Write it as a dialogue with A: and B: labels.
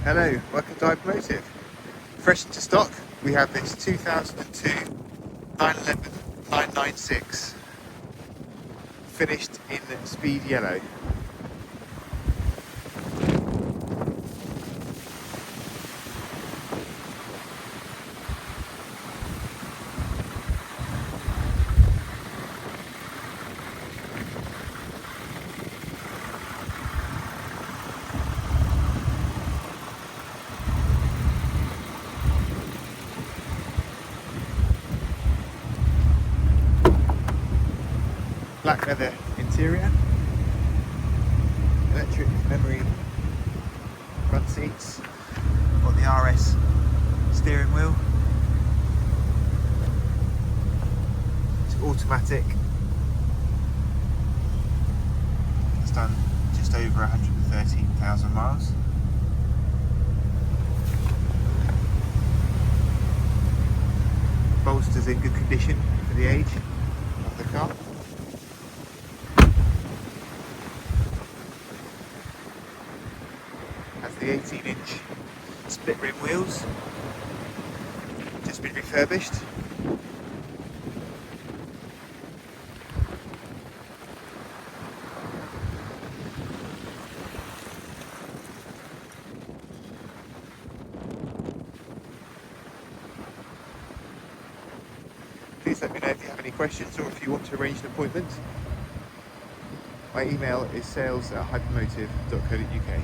A: Hello, welcome to Automotive. Fresh into stock, we have this 2002 911 996 finished in speed yellow. Black leather interior, electric memory front seats, got the RS steering wheel, it's automatic, it's done just over 113,000 miles. Bolsters in good condition for the age of the car. Has the 18-inch split rim wheels, just been refurbished. Please let me know if you have any questions or if you want to arrange an appointment. My email is sales@hypermotive.co.uk.